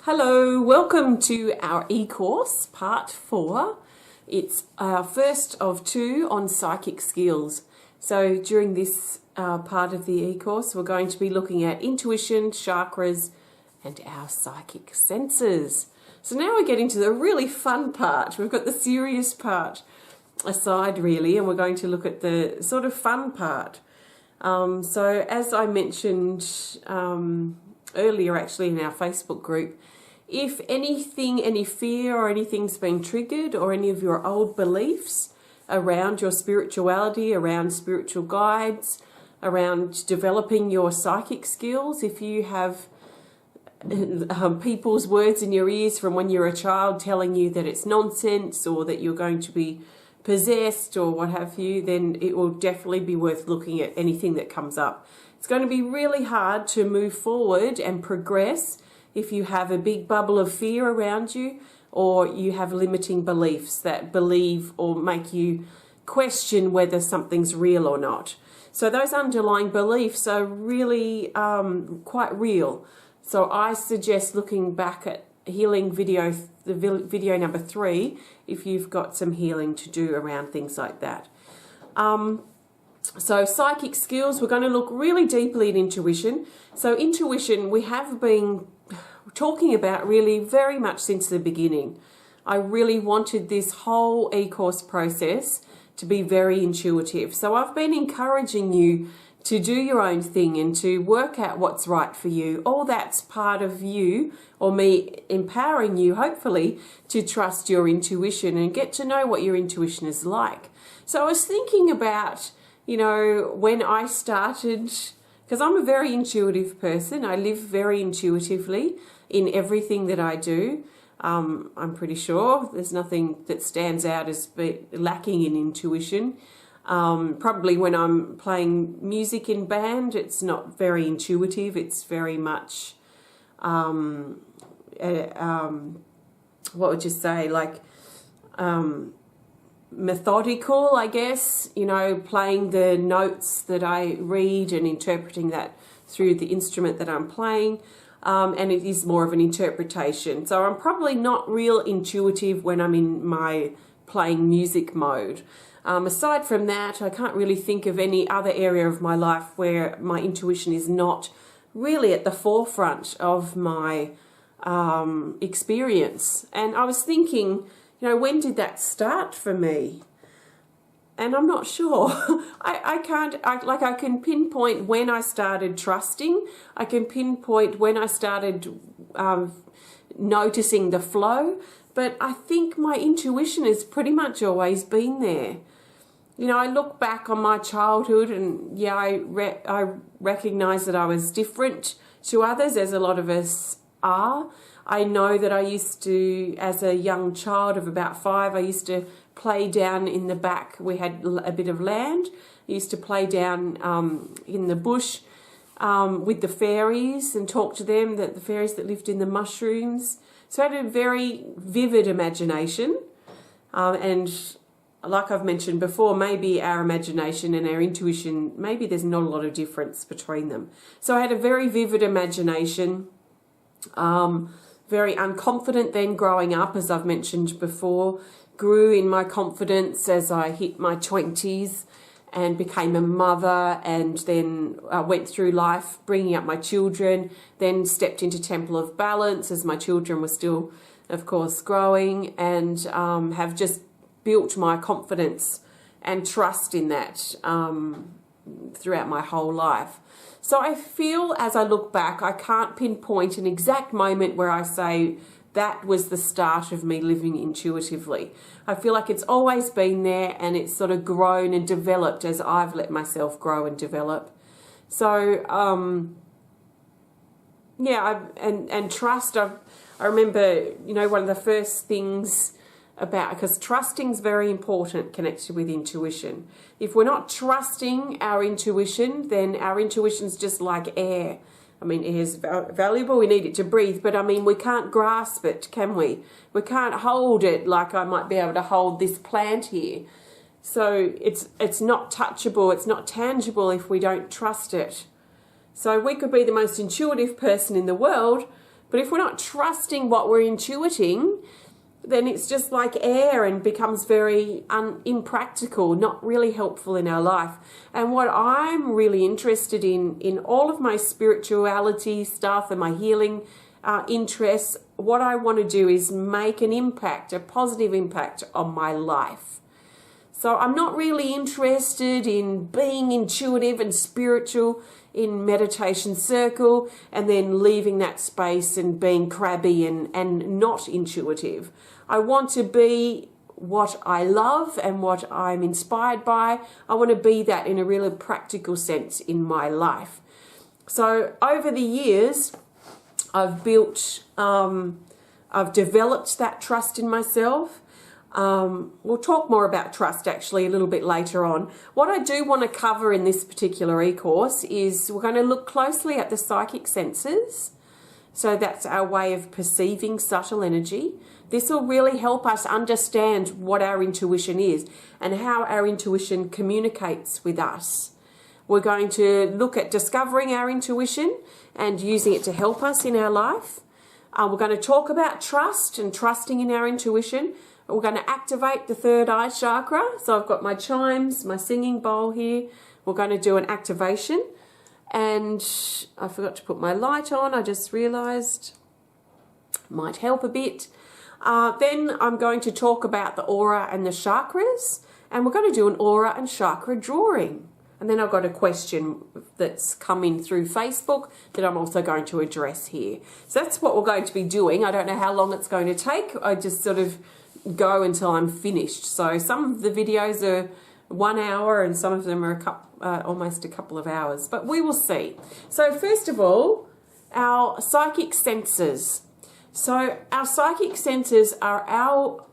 Hello, welcome to our eCourse, part 4. It's our first of 2 on psychic skills. So during this part of the eCourse, we're going to be looking at intuition, chakras, and our psychic senses. So now we're getting to the really fun part. We've got the serious part aside really, and we're going to look at the sort of fun part. So as I mentioned earlier actually in our Facebook group, if anything, any fear or anything's been triggered, or any of your old beliefs around your spirituality, around spiritual guides, around developing your psychic skills, if you have people's words in your ears from when you're a child telling you that it's nonsense or that you're going to be possessed or what have you, then it will definitely be worth looking at anything that comes up. It's going to be really hard to move forward and progress if you have a big bubble of fear around you, or you have limiting beliefs that believe or make you question whether something's real or not. So those underlying beliefs are really quite real. So I suggest looking back at healing video, the video number 3, if you've got some healing to do around things like that. So psychic skills, we're going to look really deeply at intuition. So intuition, we have been talking about really very much since the beginning. I really wanted this whole eCourse process to be very intuitive. So I've been encouraging you to do your own thing and to work out what's right for you. All that's part of you, or me empowering you, hopefully, to trust your intuition and get to know what your intuition is like. So I was thinking about, you know, when I started, because I'm a very intuitive person. I live very intuitively in everything that I do. I'm pretty sure there's nothing that stands out as lacking in intuition. Probably when I'm playing music in band, it's not very intuitive. It's very much, what would you say, like methodical, I guess, you know, playing the notes that I read and interpreting that through the instrument that I'm playing. And it is more of an interpretation. So I'm probably not real intuitive when I'm in my playing music mode. Aside from that, I can't really think of any other area of my life where my intuition is not really at the forefront of my experience. And I was thinking, you know, when did that start for me? And I'm not sure. I can pinpoint when I started trusting. I can pinpoint when I started noticing the flow. But I think my intuition has pretty much always been there. You know, I look back on my childhood and yeah, I recognize that I was different to others, as a lot of us are. I know that I used to, as a young child of about 5, I used to play down in the back. We had a bit of land. I used to play down in the bush with the fairies and talk to them, the fairies that lived in the mushrooms. So I had a very vivid imagination. And like I've mentioned before, maybe our imagination and our intuition, maybe there's not a lot of difference between them. So I had a very vivid imagination. Very unconfident then growing up, as I've mentioned before. Grew in my confidence as I hit my 20s and became a mother, and then went through life bringing up my children, then stepped into Temple of Balance as my children were still, of course, growing, and have just built my confidence and trust in that throughout my whole life. So I feel, as I look back, I can't pinpoint an exact moment where I say that was the start of me living intuitively. I feel like it's always been there, and it's sort of grown and developed as I've let myself grow and develop. So, yeah, and trust, I remember, you know, one of the first things about, because trusting's very important connected with intuition. If we're not trusting our intuition, then our intuition's just like air. I mean, air is valuable, we need it to breathe, but I mean, we can't grasp it, can we? We can't hold it like I might be able to hold this plant here. So it's not touchable, it's not tangible if we don't trust it. So we could be the most intuitive person in the world, But if we're not trusting what we're intuiting, then it's just like air and becomes very impractical, not really helpful in our life. And what I'm really interested in all of my spirituality stuff and my healing interests, what I want to do is make an impact, a positive impact on my life. So I'm not really interested in being intuitive and spiritual in meditation circle and then leaving that space and being crabby and not intuitive. I want to be what I love and what I'm inspired by. I want to be that in a really practical sense in my life. So over the years, I've developed that trust in myself. We'll talk more about trust actually a little bit later on. What I do want to cover in this particular e-course is we're going to look closely at the psychic senses. So that's our way of perceiving subtle energy. This will really help us understand what our intuition is and how our intuition communicates with us. We're going to look at discovering our intuition and using it to help us in our life. We're going to talk about trust and trusting in our intuition. We're going to activate the third eye chakra. So I've got my chimes, my singing bowl here. We're going to do an activation. And I forgot to put my light on. I just realized might help a bit. Then I'm going to talk about the aura and the chakras. And we're going to do an aura and chakra drawing. And then I've got a question that's come in through Facebook that I'm also going to address here. So that's what we're going to be doing. I don't know how long it's going to take. I just sort of go until I'm finished. So some of the videos are 1 hour and some of them are almost a couple of hours. But we will see. So first of all, our psychic senses. So our psychic senses are our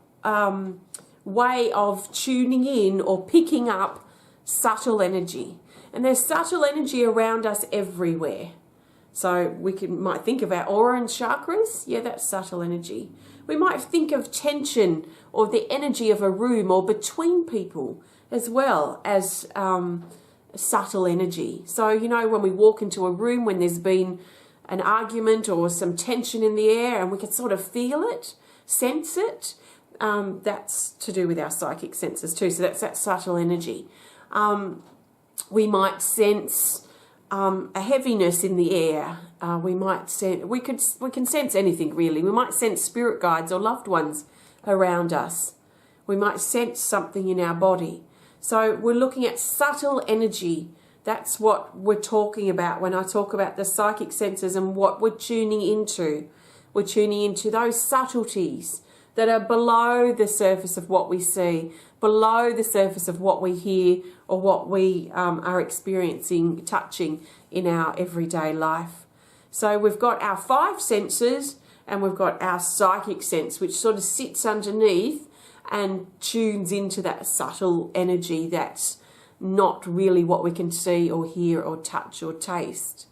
way of tuning in or picking up subtle energy. And there's subtle energy around us everywhere. So we might think of our aura and chakras. Yeah, that's subtle energy. We might think of tension or the energy of a room or between people as well as subtle energy. So, you know, when we walk into a room when there's been an argument or some tension in the air and we can sort of feel it, sense it, that's to do with our psychic senses too. So that's that subtle energy. We might sense a heaviness in the air. We can sense anything really. We might sense spirit guides or loved ones around us. We might sense something in our body. So we're looking at subtle energy. That's what we're talking about when I talk about the psychic senses and what we're tuning into. We're tuning into those subtleties that are below the surface of what we see, below the surface of what we hear or what we are experiencing, touching in our everyday life. So we've got our 5 senses and we've got our psychic sense, which sort of sits underneath and tunes into that subtle energy that's not really what we can see or hear or touch or taste.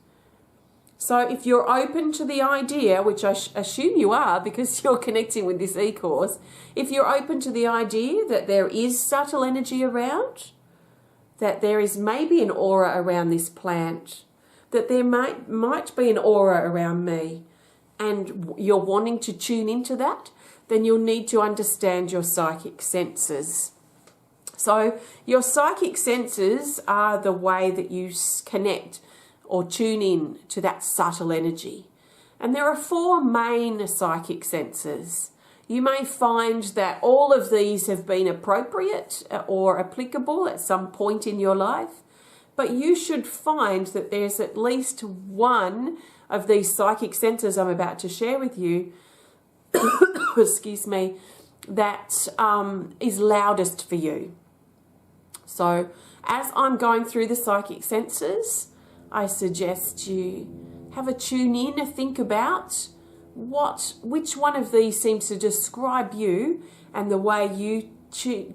So if you're open to the idea, which I assume you are because you're connecting with this e-course, if you're open to the idea that there is subtle energy around, that there is maybe an aura around this plant, that there might be an aura around me, and you're wanting to tune into that, then you'll need to understand your psychic senses. So your psychic senses are the way that you connect or tune in to that subtle energy. And there are 4 main psychic senses. You may find that all of these have been appropriate or applicable at some point in your life, but you should find that there's at least one of these psychic senses I'm about to share with you, excuse me, that is loudest for you. So as I'm going through the psychic senses, I suggest you have a tune in, think about which one of these seems to describe you and the way you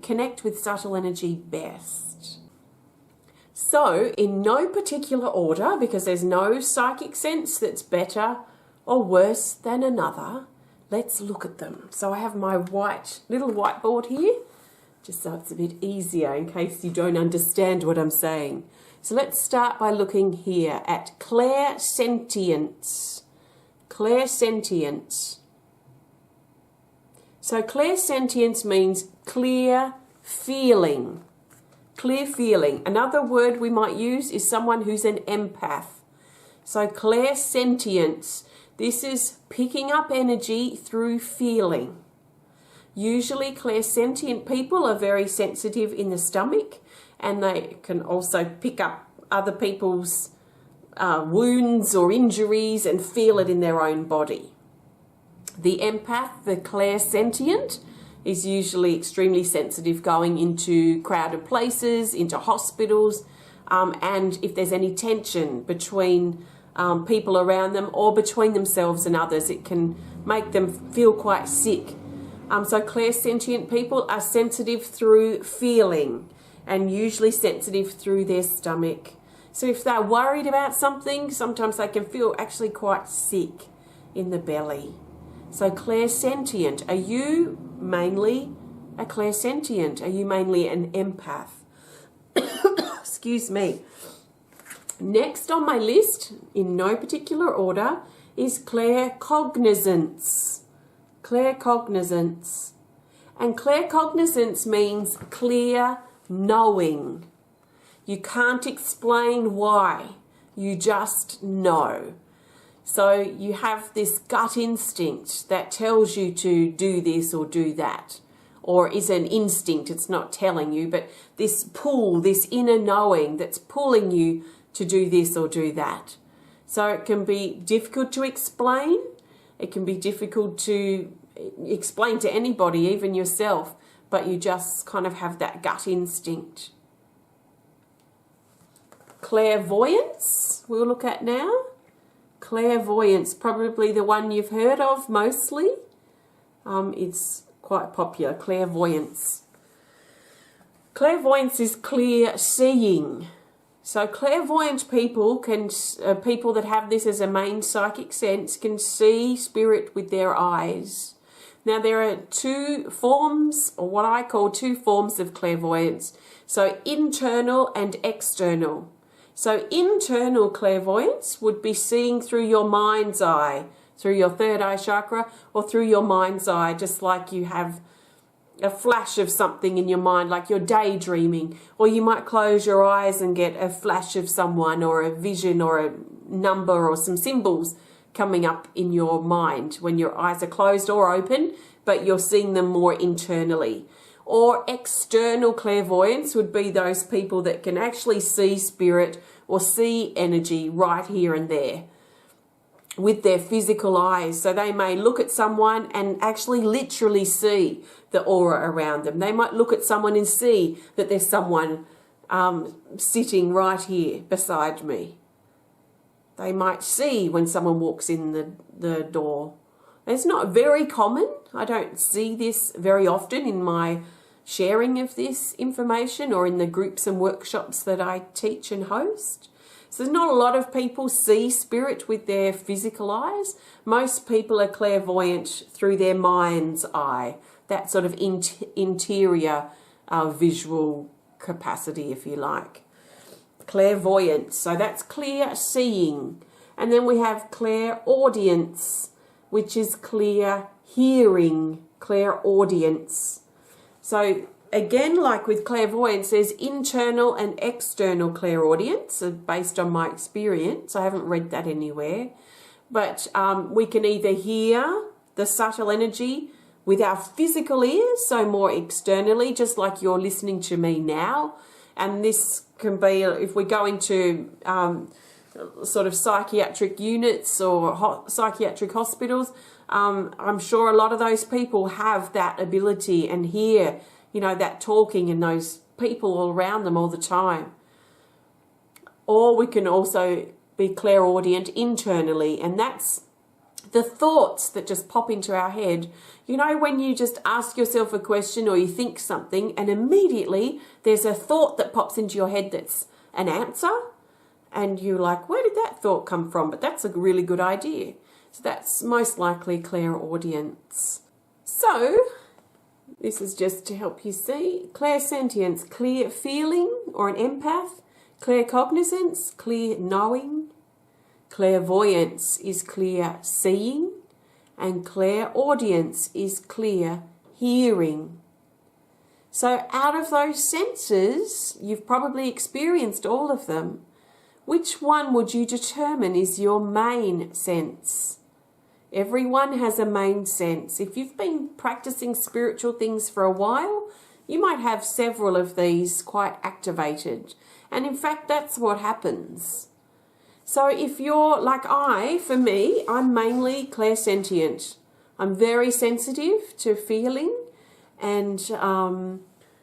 connect with subtle energy best. So in no particular order, because there's no psychic sense that's better or worse than another, let's look at them. So I have my little whiteboard here, just so it's a bit easier in case you don't understand what I'm saying. So let's start by looking here at clairsentience. clairsentience. So clairsentience means clear feeling. Clear feeling. Another word we might use is someone who's an empath. So clairsentience, this is picking up energy through feeling. Usually clairsentient people are very sensitive in the stomach, and they can also pick up other people's wounds or injuries and feel it in their own body. The empath, the clairsentient, is usually extremely sensitive going into crowded places, into hospitals, and if there's any tension between people around them or between themselves and others, it can make them feel quite sick. So clairsentient people are sensitive through feeling and usually sensitive through their stomach. So if they're worried about something, sometimes they can feel actually quite sick in the belly. So clairsentient, are you mainly a clairsentient? Are you mainly an empath? Excuse me. Next on my list, in no particular order, is claircognizance. Claircognizance. And claircognizance means clear knowing. You can't explain why. You just know. So you have this gut instinct that tells you to do this or do that. Or is an instinct, it's not telling you, but this pull, this inner knowing that's pulling you to do this or do that. So it can be difficult to explain. It can be difficult to explain to anybody, even yourself, but you just kind of have that gut instinct. Clairvoyance, we'll look at now. Clairvoyance, probably the one you've heard of mostly. It's quite popular, clairvoyance. Clairvoyance is clear seeing. So clairvoyant people people that have this as a main psychic sense can see spirit with their eyes. Now there are two forms, or what I call two forms of clairvoyance. So internal and external. So internal clairvoyance would be seeing through your mind's eye, through your third eye chakra, or through your mind's eye, just like you have a flash of something in your mind, like you're daydreaming, or you might close your eyes and get a flash of someone or a vision or a number or some symbols coming up in your mind when your eyes are closed or open, but you're seeing them more internally. Or external clairvoyance would be those people that can actually see spirit or see energy right here and there with their physical eyes. So they may look at someone and actually literally see the aura around them. They might look at someone and see that there's someone sitting right here beside me. They might see when someone walks in the door. It's not very common. I don't see this very often in my sharing of this information or in the groups and workshops that I teach and host. So there's not a lot of people see spirit with their physical eyes. Most people are clairvoyant through their mind's eye, that sort of interior visual capacity, if you like. Clairvoyance, so that's clear seeing. And then we have clairaudience, which is clear hearing, clairaudience. So again, like with clairvoyance, there's internal and external clairaudience based on my experience. I haven't read that anywhere. But we can either hear the subtle energy with our physical ears, so more externally, just like you're listening to me now. And this can be, if we go into sort of psychiatric units or psychiatric hospitals, I'm sure a lot of those people have that ability and hear, you know, that talking and those people all around them all the time. Or we can also be clairaudient internally, and that's the thoughts that just pop into our head. You know, when you just ask yourself a question or you think something and immediately there's a thought that pops into your head that's an answer, and you're like, where did that thought come from? But that's a really good idea. So that's most likely clairaudience. So this is just to help you see. Clairsentience, clear feeling or an empath. Claircognizance, clear knowing. Clairvoyance is clear seeing, and clairaudience is clear hearing. So out of those senses, you've probably experienced all of them. Which one would you determine is your main sense? Everyone has a main sense. If you've been practicing spiritual things for a while, you might have several of these quite activated. And in fact, that's what happens. So if you're like for me, I'm mainly clairsentient. I'm very sensitive to feeling and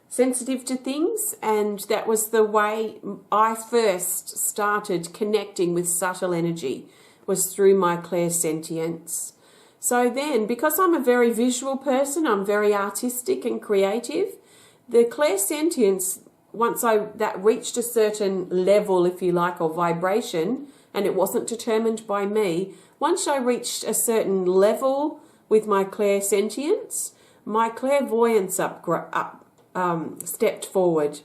sensitive to things. And that was the way I first started connecting with subtle energy, was through my clairsentience. So then, because I'm a very visual person, I'm very artistic and creative, the clairsentience, once that reached a certain level, if you like, or vibration, and it wasn't determined by me, once I reached a certain level with my clairsentience, my clairvoyance stepped forward.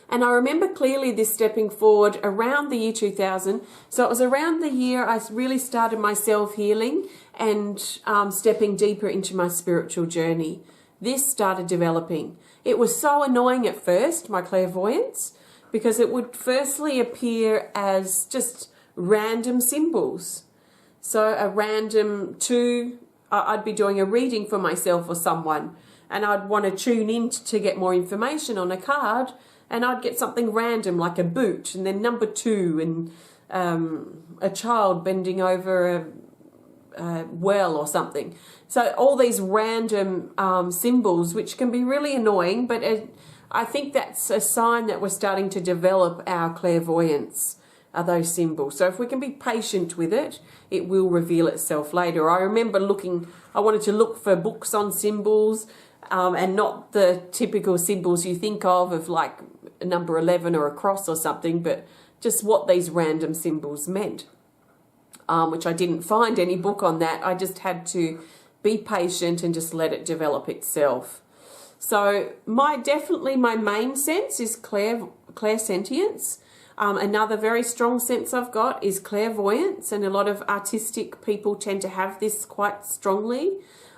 And I remember clearly this stepping forward around the year 2000. So it was around the year I really started my self-healing and stepping deeper into my spiritual journey. This started developing. It was so annoying at first, my clairvoyance, because it would firstly appear as just random symbols. So a random I'd be doing a reading for myself or someone, and I'd want to tune in to get more information on a card, and I'd get something random like a boot, and then number 2, and a child bending over a well or something. So all these random symbols, which can be really annoying, but I think that's a sign that we're starting to develop our clairvoyance, are those symbols. So if we can be patient with it, it will reveal itself later. I remember I wanted to look for books on symbols, and not the typical symbols you think of like a number 11 or a cross or something, but just what these random symbols meant, which I didn't find any book on that. I just had to be patient and just let it develop itself. So definitely my main sense is clairsentience. Another very strong sense I've got is clairvoyance, and a lot of artistic people tend to have this quite strongly.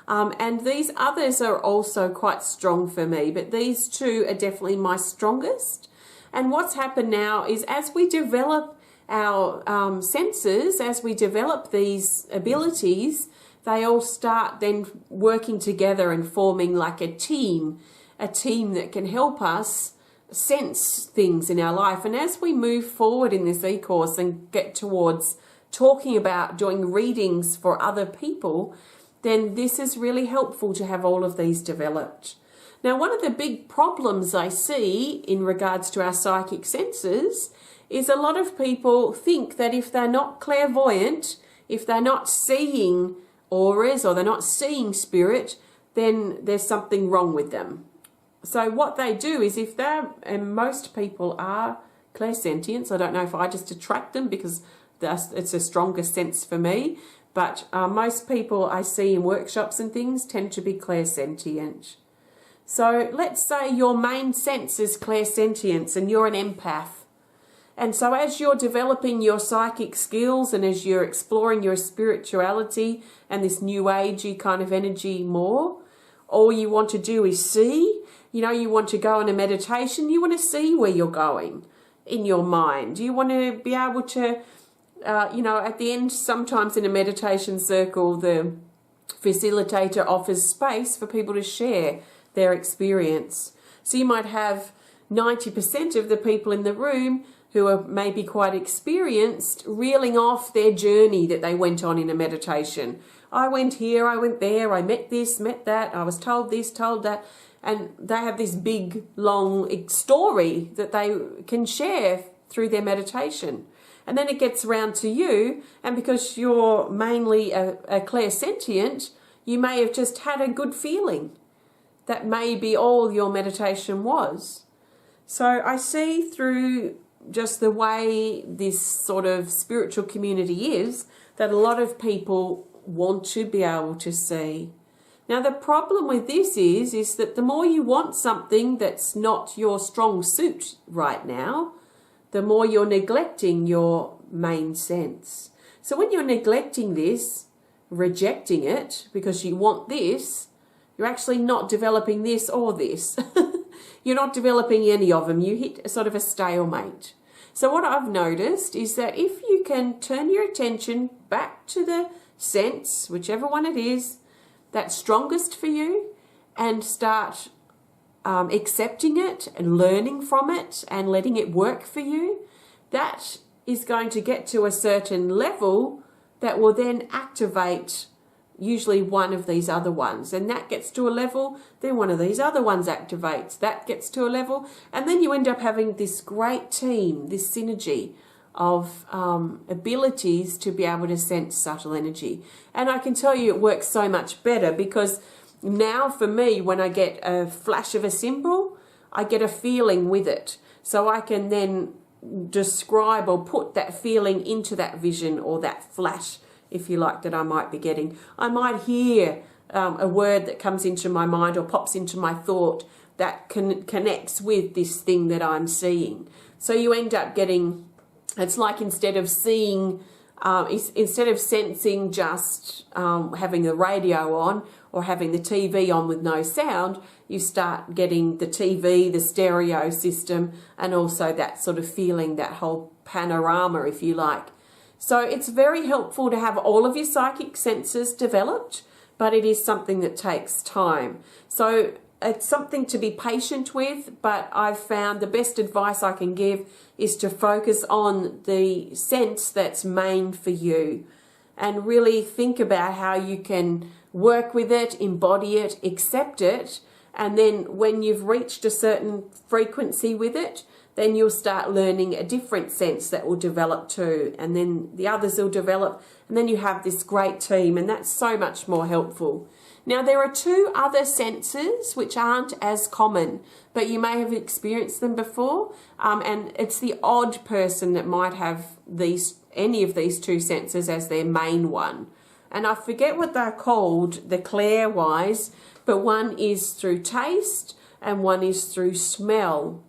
And these others are also quite strong for me, but these two are definitely my strongest. And what's happened now is as we develop our senses, as we develop these abilities, they all start then working together and forming like a team that can help us sense things in our life. And as we move forward in this eCourse and get towards talking about doing readings for other people, then this is really helpful to have all of these developed. Now, one of the big problems I see in regards to our psychic senses is a lot of people think that if they're not clairvoyant, if they're not seeing auras or they're not seeing spirit, then there's something wrong with them. So what they do is and most people are clairsentient, so I don't know if I just attract them because it's a stronger sense for me, but most people I see in workshops and things tend to be clairsentient. So let's say your main sense is clairsentience and you're an empath. And so as you're developing your psychic skills and as you're exploring your spirituality and this new agey kind of energy more, all you want to do is see. You want to go in a meditation, you want to see where you're going in your mind. You want to be able to, at the end, sometimes in a meditation circle, the facilitator offers space for people to share their experience. So you might have 90% of the people in the room who are maybe quite experienced reeling off their journey that they went on in a meditation. I went here, I went there, I met this, met that, I was told this, told that. And they have this big, long story that they can share through their meditation. And then it gets around to you, and because you're mainly a clairsentient, you may have just had a good feeling. That may be all your meditation was. So I see through just the way this sort of spiritual community is, that a lot of people want to be able to see. Now the problem with this is that the more you want something that's not your strong suit right now, the more you're neglecting your main sense. So when you're neglecting this, rejecting it because you want this, you're actually not developing this or this. You're not developing any of them. You hit a sort of a stalemate. So what I've noticed is that if you can turn your attention back to the sense, whichever one it is, that's strongest for you, and start accepting it and learning from it and letting it work for you, that is going to get to a certain level that will then activate usually one of these other ones. And that gets to a level, then one of these other ones activates. That gets to a level, and then you end up having this great team, this synergy of abilities to be able to sense subtle energy. And I can tell you it works so much better, because now for me, when I get a flash of a symbol, I get a feeling with it. So I can then describe or put that feeling into that vision or that flash, if you like, that I might be getting. I might hear a word that comes into my mind or pops into my thought that connects with this thing that I'm seeing. So you end up getting, it's like instead of seeing, instead of sensing just having the radio on or having the TV on with no sound, you start getting the TV, the stereo system, and also that sort of feeling, that whole panorama, if you like. So it's very helpful to have all of your psychic senses developed, but it is something that takes time. So it's something to be patient with, but I've found the best advice I can give is to focus on the sense that's main for you and really think about how you can work with it, embody it, accept it, and then when you've reached a certain frequency with it, then you'll start learning a different sense that will develop too, and then the others will develop, and then you have this great team, and that's so much more helpful. Now, there are two other senses which aren't as common, but you may have experienced them before, and it's the odd person that might have any of these two senses as their main one. And I forget what they're called, the clair-wise, but one is through taste and one is through smell.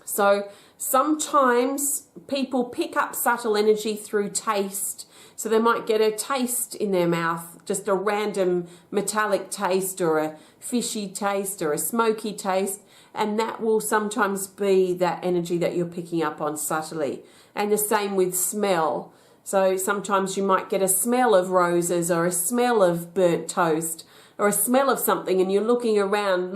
So sometimes people pick up subtle energy through taste. So they might get a taste in their mouth, just a random metallic taste or a fishy taste or a smoky taste, and that will sometimes be that energy that you're picking up on subtly. And the same with smell. So sometimes you might get a smell of roses or a smell of burnt toast or a smell of something, and you're looking around,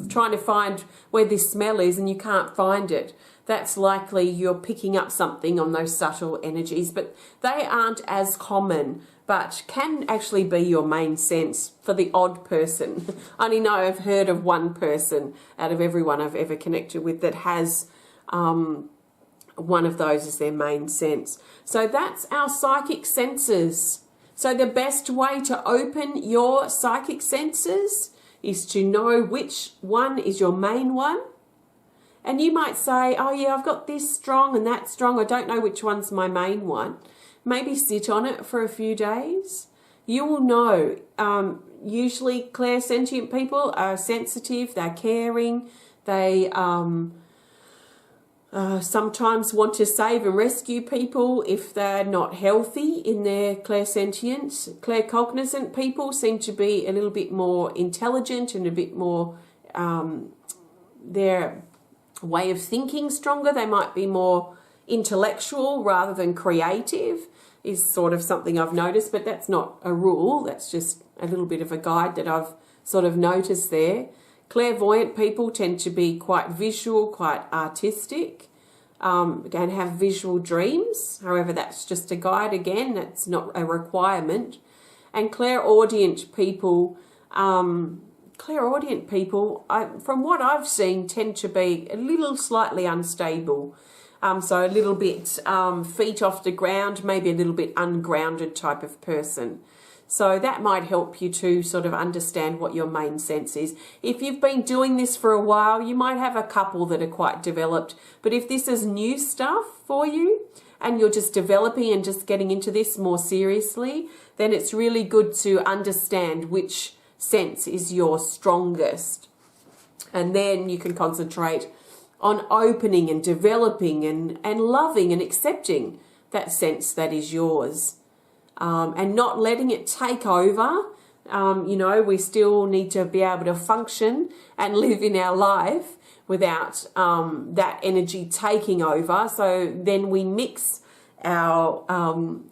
trying to find where this smell is, and you can't find it. That's likely you're picking up something on those subtle energies, but they aren't as common, but can actually be your main sense for the odd person. I only know I've heard of one person out of everyone I've ever connected with that has one of those as their main sense. So that's our psychic senses. So the best way to open your psychic senses is to know which one is your main one. And you might say, oh yeah, I've got this strong and that strong. I don't know which one's my main one. Maybe sit on it for a few days. You will know. Usually clairsentient people are sensitive, they're caring, they sometimes want to save and rescue people if they're not healthy in their clairsentience. Claircognizant people seem to be a little bit more intelligent and a bit more, their way of thinking stronger. They might be more intellectual rather than creative, is sort of something I've noticed, but that's not a rule. That's just a little bit of a guide that I've sort of noticed there. Clairvoyant people tend to be quite visual, quite artistic, and have visual dreams. However, that's just a guide again, that's not a requirement. And clairaudient people, from what I've seen, tend to be a little slightly unstable. So a little bit feet off the ground, maybe a little bit ungrounded type of person. So that might help you to sort of understand what your main sense is. If you've been doing this for a while, you might have a couple that are quite developed. But if this is new stuff for you and you're just developing and just getting into this more seriously, then it's really good to understand which sense is your strongest. And then you can concentrate on opening and developing and loving and accepting that sense that is yours, and not letting it take over. You know, we still need to be able to function and live in our life without that energy taking over. So then we mix our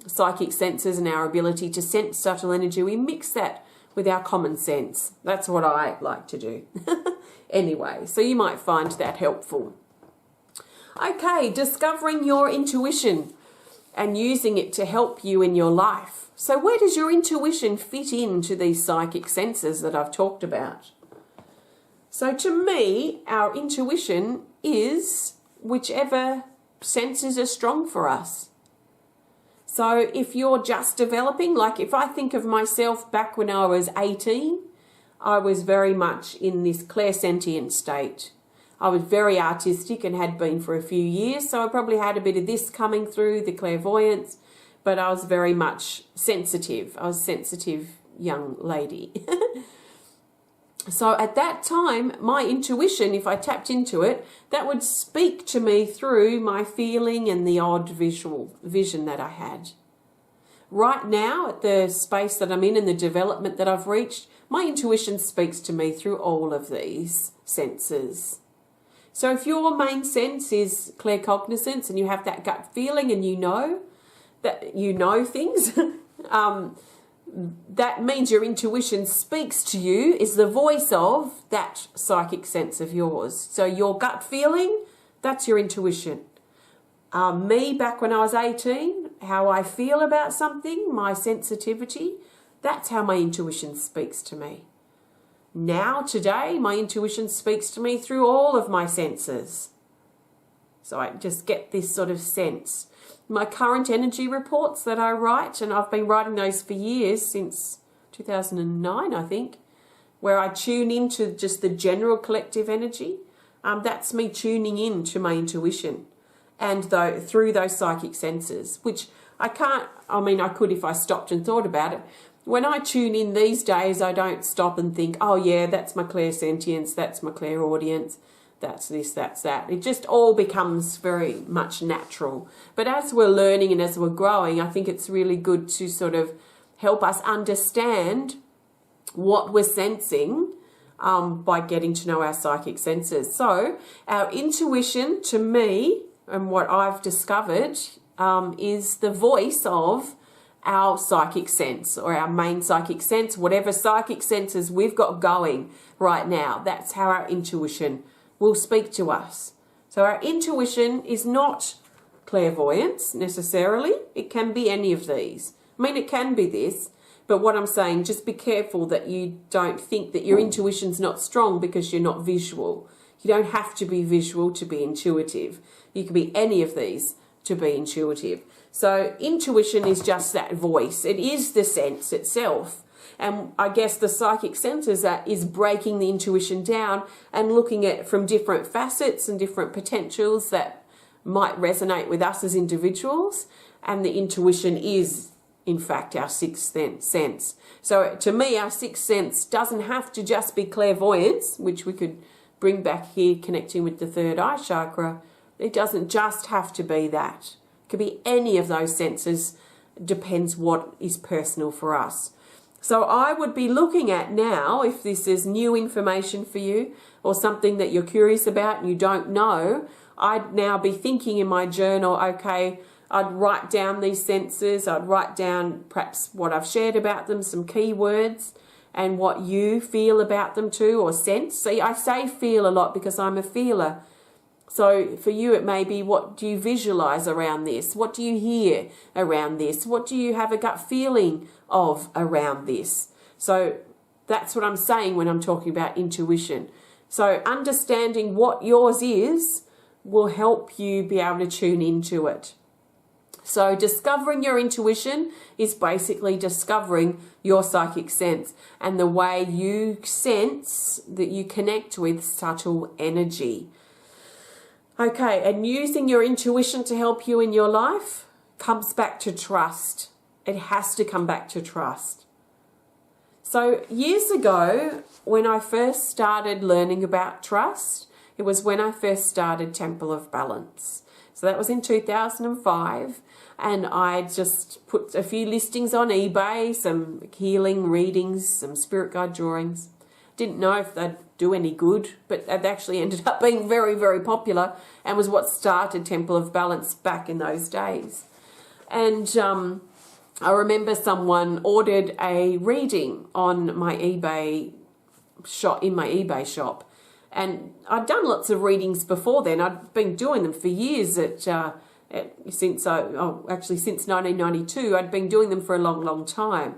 psychic senses and our ability to sense subtle energy. We mix that with our common sense. That's what I like to do. Anyway, so you might find that helpful. Okay, discovering your intuition and using it to help you in your life. So where does your intuition fit into these psychic senses that I've talked about? So to me, our intuition is whichever senses are strong for us. So if you're just developing, like if I think of myself back when I was 18, I was very much in this clairsentient state. I was very artistic and had been for a few years, so I probably had a bit of this coming through, the clairvoyance, but I was very much sensitive. I was a sensitive young lady. So at that time, my intuition, if I tapped into it, that would speak to me through my feeling and the odd vision that I had. Right now, at the space that I'm in and the development that I've reached, my intuition speaks to me through all of these senses. So if your main sense is claircognizance and you have that gut feeling and you know that you know things, that means your intuition speaks to you, is the voice of that psychic sense of yours. So your gut feeling, that's your intuition. Me back when I was 18, how I feel about something, my sensitivity, that's how my intuition speaks to me. Now, today, my intuition speaks to me through all of my senses. So I just get this sort of sense. My current energy reports that I write, and I've been writing those for years, since 2009, I think, where I tune into just the general collective energy. That's me tuning in to my intuition, and through those psychic senses, which I could if I stopped and thought about it. When I tune in these days, I don't stop and think, oh yeah, that's my clairsentience, that's my clairaudience, that's this, that's that. It just all becomes very much natural. But as we're learning and as we're growing, I think it's really good to sort of help us understand what we're sensing by getting to know our psychic senses. So our intuition, to me, and what I've discovered, is the voice of our psychic sense, or our main psychic sense, whatever psychic senses we've got going right now. That's how our intuition will speak to us. So our intuition is not clairvoyance necessarily. It can be any of these. I mean, it can be this, but what I'm saying, just be careful that you don't think that your intuition's not strong because you're not visual. You don't have to be visual to be intuitive. You can be any of these to be intuitive. So intuition is just that voice. It is the sense itself. And I guess the psychic senses is breaking the intuition down and looking at it from different facets and different potentials that might resonate with us as individuals. And the intuition is, in fact, our sixth sense. So to me, our sixth sense doesn't have to just be clairvoyance, which we could bring back here, connecting with the third eye chakra. It doesn't just have to be that. It could be any of those senses, depends what is personal for us. So I would be looking at now, if this is new information for you or something that you're curious about and you don't know, I'd now be thinking in my journal, okay, I'd write down these senses, I'd write down perhaps what I've shared about them, some keywords, and what you feel about them too, or sense. See, I say feel a lot because I'm a feeler. So for you, it may be, what do you visualize around this? What do you hear around this? What do you have a gut feeling of around this? So that's what I'm saying when I'm talking about intuition. So understanding what yours is will help you be able to tune into it. So discovering your intuition is basically discovering your psychic sense and the way you sense that you connect with subtle energy. Okay, and using your intuition to help you in your life comes back to trust. It has to come back to trust. So years ago, when I first started learning about trust, it was when I first started Temple of Balance. So that was in 2005. And I just put a few listings on eBay, some healing readings, some spirit guide drawings. Didn't know if they'd do any good, but it actually ended up being very, very popular and was what started Temple of Balance back in those days. And I remember someone ordered a reading on my eBay shop, in my eBay shop. And I'd done lots of readings before then. I'd been doing them for years since 1992. I'd been doing them for a long, long time.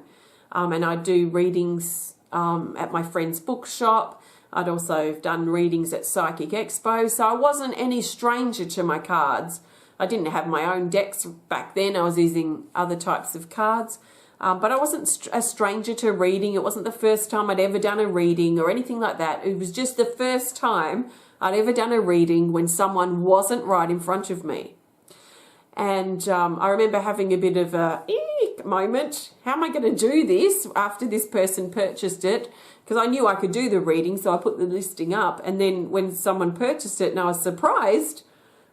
And I'd do readings at my friend's bookshop. I'd also done readings at Psychic Expo. So I wasn't any stranger to my cards. I didn't have my own decks back then. I was using other types of cards. But I wasn't a stranger to reading. It wasn't the first time I'd ever done a reading or anything like that. It was just the first time I'd ever done a reading when someone wasn't right in front of me. And I remember having a bit of a eek moment. How am I going to do this after this person purchased it? Because I knew I could do the reading, so I put the listing up. And then when someone purchased it and I was surprised,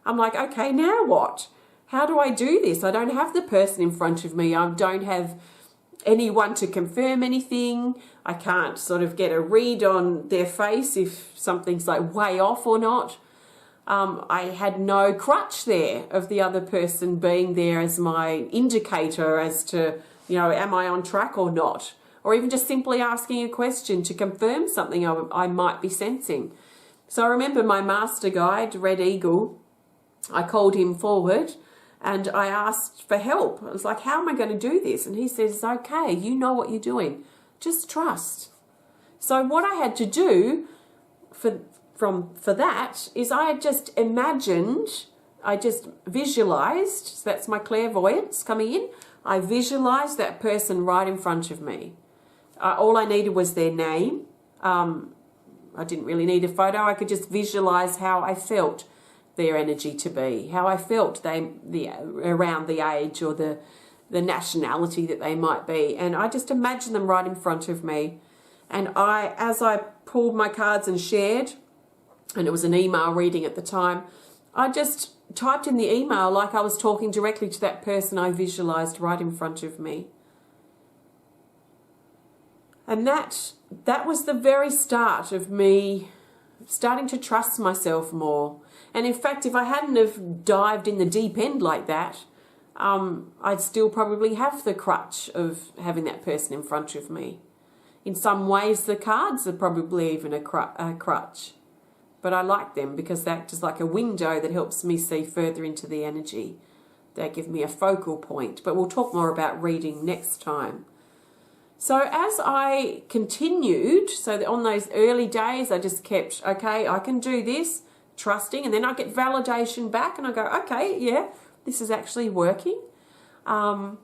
I'm like, okay, now what? How do I do this? I don't have the person in front of me. I don't have anyone to confirm anything. I can't sort of get a read on their face if something's like way off or not. I had no crutch there of the other person being there as my indicator as to, you know, am I on track or not? Or even just simply asking a question to confirm something I might be sensing. So I remember my master guide, Red Eagle, I called him forward and I asked for help. I was like, how am I going to do this? And he says, it's okay, you know what you're doing. Just trust. So what I had to do for that is I had just imagined, I just visualized, so that's my clairvoyance coming in. I visualized that person right in front of me. All I needed was their name. I didn't really need a photo. I could just visualize how I felt their energy to be, how I felt around the age or the nationality that they might be. And I just imagined them right in front of me. And as I pulled my cards and shared, and it was an email reading at the time, I just typed in the email like I was talking directly to that person I visualized right in front of me. And that was the very start of me starting to trust myself more. And in fact, if I hadn't have dived in the deep end like that, I'd still probably have the crutch of having that person in front of me. In some ways, the cards are probably even a crutch. But I like them because they act as like a window that helps me see further into the energy. They give me a focal point. But we'll talk more about reading next time. So as I continued, so that on those early days, I just kept, okay, I can do this, trusting, and then I get validation back and I go, okay, yeah, this is actually working. And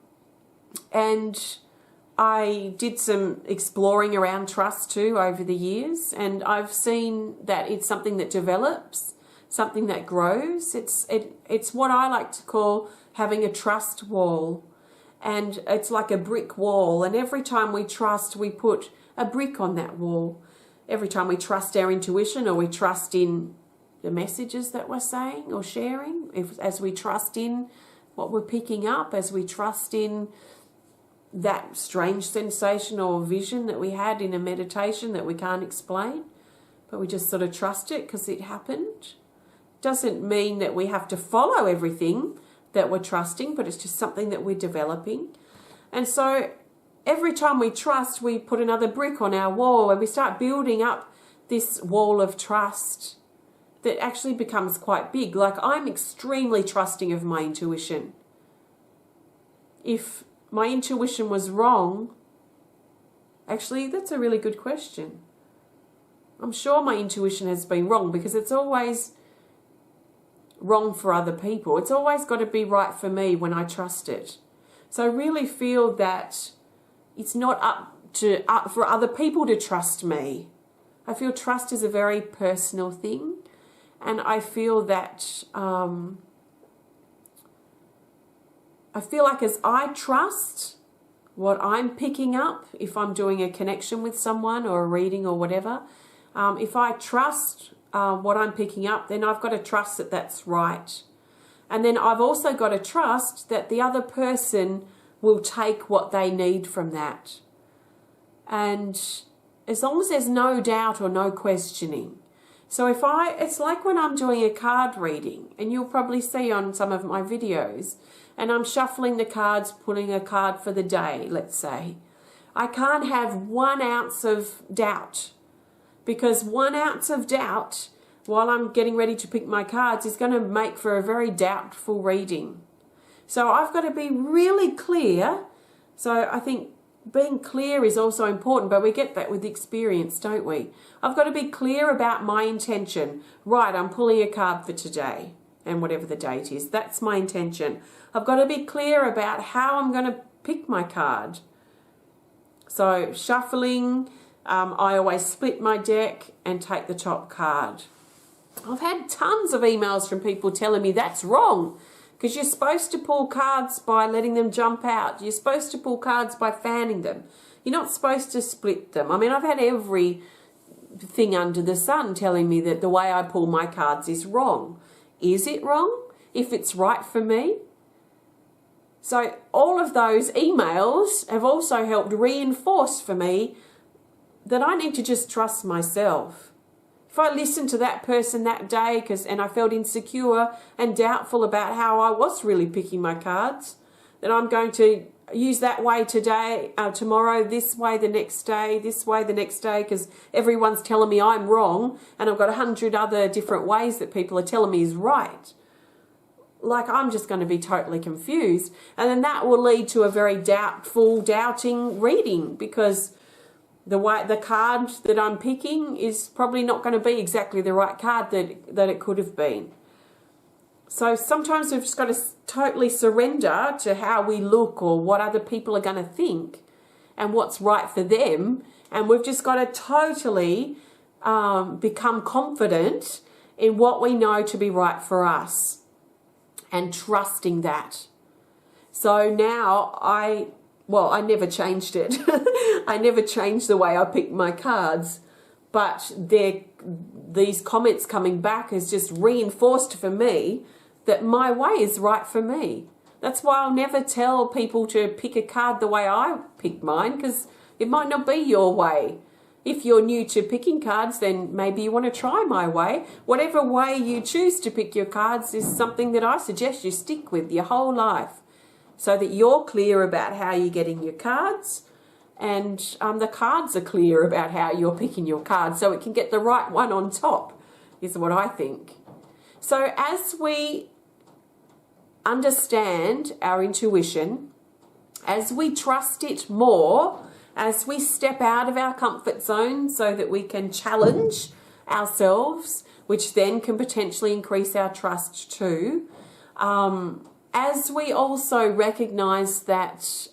I did some exploring around trust too over the years, and I've seen that it's something that develops, something that grows. It's what I like to call having a trust wall. And it's like a brick wall. And every time we trust, we put a brick on that wall. Every time we trust our intuition, or we trust in the messages that we're saying or sharing, as we trust in what we're picking up, as we trust in that strange sensation or vision that we had in a meditation that we can't explain, but we just sort of trust it because it happened. Doesn't mean that we have to follow everything that we're trusting, but it's just something that we're developing. And so every time we trust, we put another brick on our wall and we start building up this wall of trust that actually becomes quite big. Like, I'm extremely trusting of my intuition. If my intuition was wrong, actually, that's a really good question. I'm sure my intuition has been wrong because it's always wrong for other people. It's always got to be right for me when I trust it. So I really feel that it's not up for other people to trust me. I feel trust is a very personal thing, and I feel that I feel like as I trust what I'm picking up, if I'm doing a connection with someone or a reading or whatever, if I trust what I'm picking up, then I've got to trust that that's right. And then I've also got to trust that the other person will take what they need from that. And as long as there's no doubt or no questioning. So it's like when I'm doing a card reading, and you'll probably see on some of my videos, and I'm shuffling the cards, pulling a card for the day, let's say. I can't have 1 ounce of doubt, because 1 ounce of doubt while I'm getting ready to pick my cards is going to make for a very doubtful reading. So I've got to be really clear. So I think being clear is also important, but we get that with experience, don't we? I've got to be clear about my intention. Right, I'm pulling a card for today, and whatever the date is, that's my intention. I've got to be clear about how I'm going to pick my card. So shuffling, I always split my deck and take the top card. I've had tons of emails from people telling me that's wrong, because you're supposed to pull cards by letting them jump out. You're supposed to pull cards by fanning them. You're not supposed to split them. I mean, I've had every thing under the sun telling me that the way I pull my cards is wrong. Is it wrong if it's right for me? So all of those emails have also helped reinforce for me that I need to just trust myself. If I listened to that person that day and I felt insecure and doubtful about how I was really picking my cards, then I'm going to use that way today, tomorrow, this way the next day, this way the next day, because everyone's telling me I'm wrong, and I've got 100 other different ways that people are telling me is right. Like, I'm just going to be totally confused. And then that will lead to a very doubting reading, because the card that I'm picking is probably not going to be exactly the right card that it could have been. So sometimes we've just got to totally surrender to how we look or what other people are going to think and what's right for them. And we've just got to totally become confident in what we know to be right for us and trusting that. So now I never changed it. I never changed the way I picked my cards, but these comments coming back has just reinforced for me that my way is right for me. That's why I'll never tell people to pick a card the way I picked mine, because it might not be your way. If you're new to picking cards, then maybe you want to try my way. Whatever way you choose to pick your cards is something that I suggest you stick with your whole life, so that you're clear about how you're getting your cards, and the cards are clear about how you're picking your cards, so it can get the right one on top, is what I think. So as we understand our intuition, as we trust it more, as we step out of our comfort zone so that we can challenge ourselves, which then can potentially increase our trust too, as we also recognize that,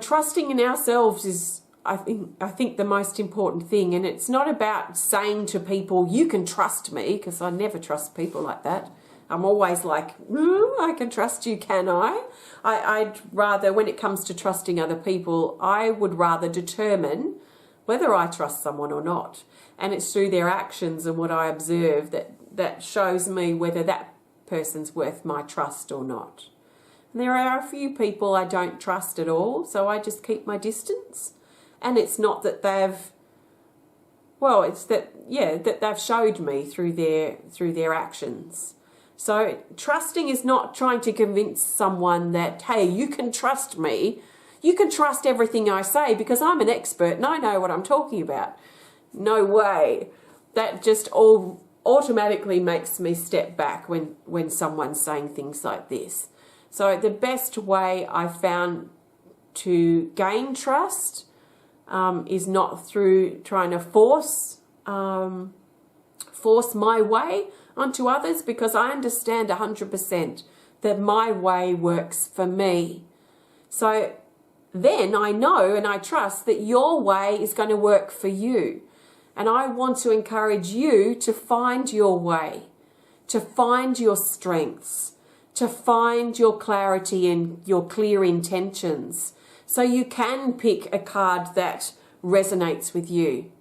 trusting in ourselves is, I think the most important thing. And it's not about saying to people, you can trust me, because I never trust people like that. I'm always like, I can trust you, can I? I'd rather, when it comes to trusting other people, I would rather determine whether I trust someone or not. And it's through their actions and what I observe that shows me whether that person's worth my trust or not. And there are a few people I don't trust at all, so I just keep my distance. And it's not that it's that they've showed me through their actions. So trusting is not trying to convince someone that, hey, you can trust me. You can trust everything I say because I'm an expert and I know what I'm talking about. No way. That just all automatically makes me step back when someone's saying things like this. So the best way I've found to gain trust is not through trying to force my way onto others, because I understand 100% that my way works for me. So then I know and I trust that your way is going to work for you. And I want to encourage you to find your way, to find your strengths, to find your clarity and your clear intentions, so you can pick a card that resonates with you.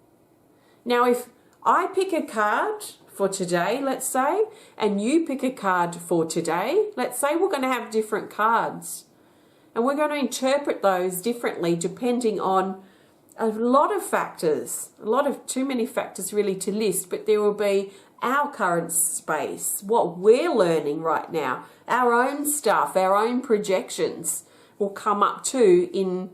Now, if I pick a card for today, let's say, and you pick a card for today, let's say we're going to have different cards. And we're going to interpret those differently depending on a lot of factors, too many factors really to list, but there will be our current space, what we're learning right now, our own stuff, our own projections will come up too in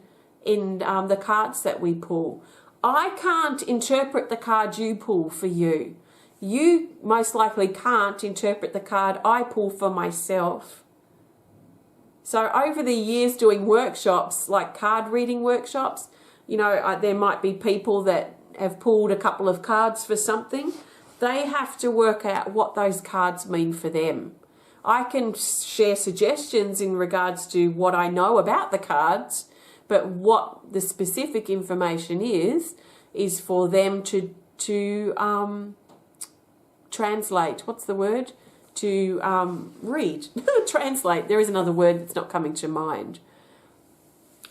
the cards that we pull. I can't interpret the card you pull for you. You most likely can't interpret the card I pull for myself. So over the years doing workshops, like card reading workshops, you know, there might be people that have pulled a couple of cards for something. They have to work out what those cards mean for them. I can share suggestions in regards to what I know about the cards, but what the specific information is for them to translate. What's the word? To read. Translate. There is another word that's not coming to mind.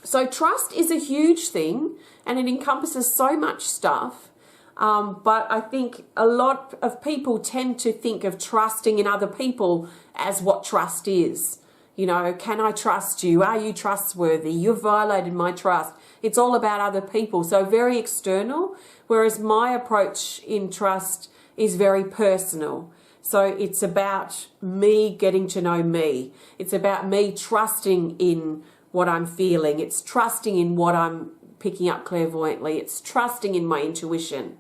So trust is a huge thing, and it encompasses so much stuff. But I think a lot of people tend to think of trusting in other people as what trust is. You know, can I trust you? Are you trustworthy? You've violated my trust. It's all about other people. So very external, whereas my approach in trust is very personal. So it's about me getting to know me. It's about me trusting in what I'm feeling. It's trusting in what I'm picking up clairvoyantly. It's trusting in my intuition.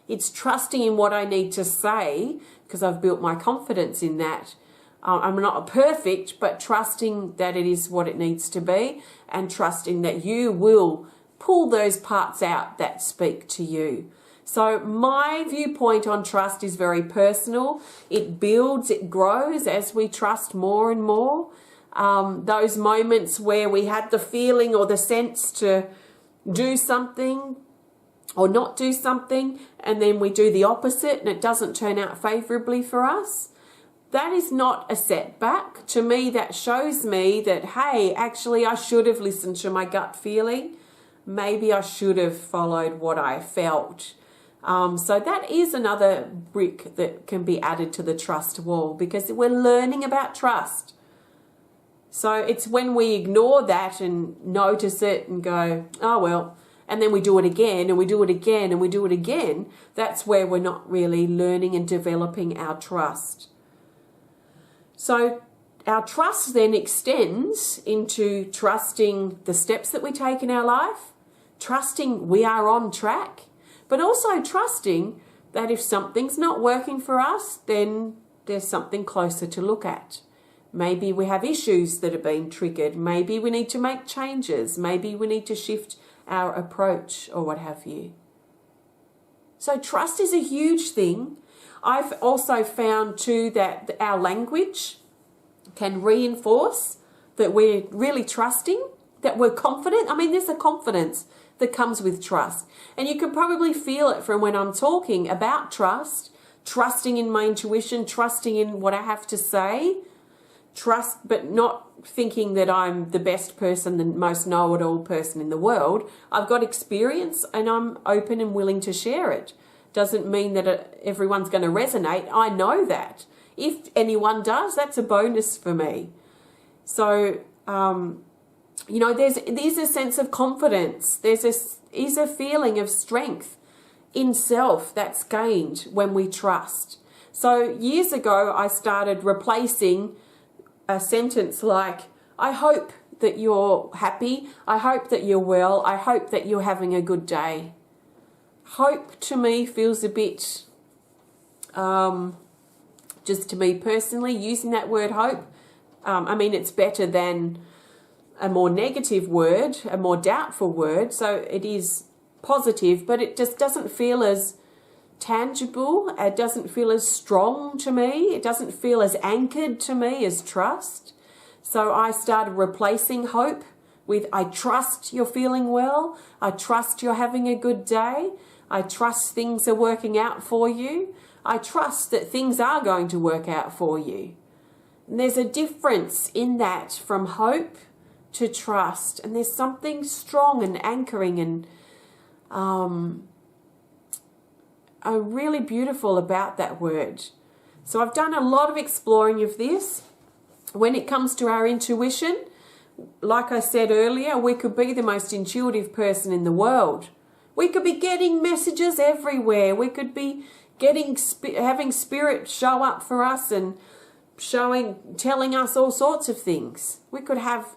It's trusting in what I need to say because I've built my confidence in that. I'm not perfect, but trusting that it is what it needs to be and trusting that you will pull those parts out that speak to you. So my viewpoint on trust is very personal. It builds, it grows as we trust more and more. Those moments where we had the feeling or the sense to do something or not do something, and then we do the opposite and it doesn't turn out favorably for us, that is not a setback. To me, that shows me that, hey, actually I should have listened to my gut feeling. Maybe I should have followed what I felt. So that is another brick that can be added to the trust wall because we're learning about trust. So it's when we ignore that and notice it and go, oh, well, and then we do it again and we do it again and we do it again, that's where we're not really learning and developing our trust. So our trust then extends into trusting the steps that we take in our life, trusting we are on track, but also trusting that if something's not working for us, then there's something closer to look at. Maybe we have issues that are being triggered. Maybe we need to make changes. Maybe we need to shift our approach or what have you. So trust is a huge thing. I've also found too that our language can reinforce that we're really trusting, that we're confident. I mean, there's a confidence that comes with trust. And you can probably feel it from when I'm talking about trust, trusting in my intuition, trusting in what I have to say, trust, but not thinking that I'm the best person, the most know-it-all person in the world. I've got experience and I'm open and willing to share it. Doesn't mean that everyone's going to resonate. I know that. If anyone does, that's a bonus for me. So, you know, there's a sense of confidence. Is a feeling of strength in self that's gained when we trust. So years ago, I started replacing a sentence like, I hope that you're happy. I hope that you're well. I hope that you're having a good day. Hope to me feels a bit, just to me personally, using that word hope. I mean, it's better than a more negative word, a more doubtful word. So it is positive, but it just doesn't feel as tangible. It doesn't feel as strong to me. It doesn't feel as anchored to me as trust. So I started replacing hope with I trust you're feeling well. I trust you're having a good day. I trust things are working out for you. I trust that things are going to work out for you. And there's a difference in that from hope to trust. And there's something strong and anchoring and are really beautiful about that word. So I've done a lot of exploring of this. When it comes to our intuition, like I said earlier, we could be the most intuitive person in the world. We could be getting messages everywhere. We could be having spirit show up for us and telling us all sorts of things. We could have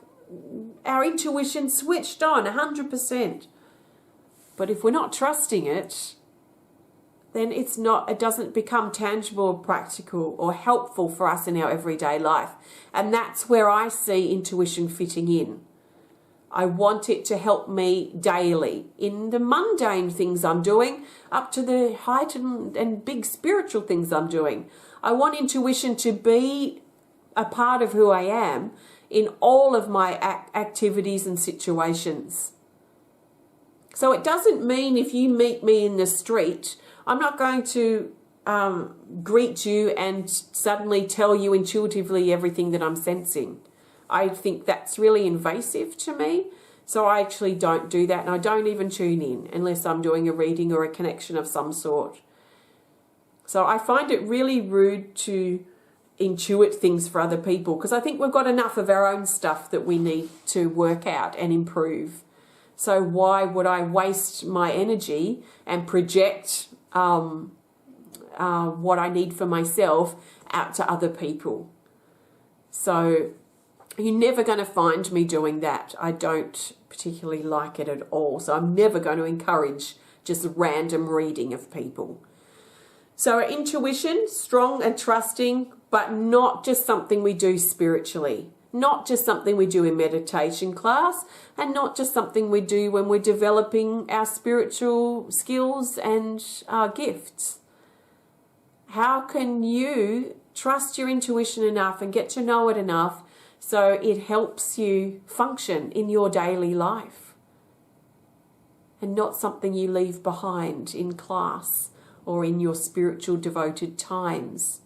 our intuition switched on 100%. But if we're not trusting it, then it doesn't become tangible or practical or helpful for us in our everyday life. And that's where I see intuition fitting in. I want it to help me daily in the mundane things I'm doing, up to the heightened and big spiritual things I'm doing. I want intuition to be a part of who I am in all of my activities and situations. So it doesn't mean if you meet me in the street, I'm not going to greet you and suddenly tell you intuitively everything that I'm sensing. I think that's really invasive to me. So I actually don't do that, and I don't even tune in unless I'm doing a reading or a connection of some sort. So I find it really rude to intuit things for other people, because I think we've got enough of our own stuff that we need to work out and improve. So why would I waste my energy and project what I need for myself out to other people? So you're never going to find me doing that. I don't particularly like it at all. So I'm never going to encourage just random reading of people. So our intuition, strong and trusting, but not just something we do spiritually. Not just something we do in meditation class, and not just something we do when we're developing our spiritual skills and our gifts. How can you trust your intuition enough and get to know it enough so it helps you function in your daily life, and not something you leave behind in class or in your spiritual devoted times,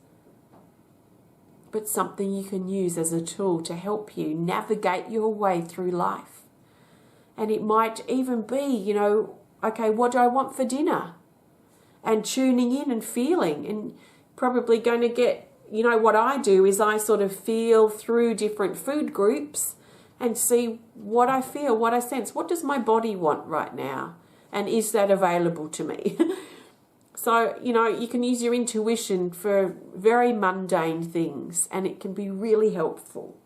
but something you can use as a tool to help you navigate your way through life. And it might even be, okay, what do I want for dinner? And tuning in and feeling, and probably going to get, what I do is I sort of feel through different food groups and see what I feel, what I sense. What does my body want right now? And is that available to me? So, you can use your intuition for very mundane things, and it can be really helpful.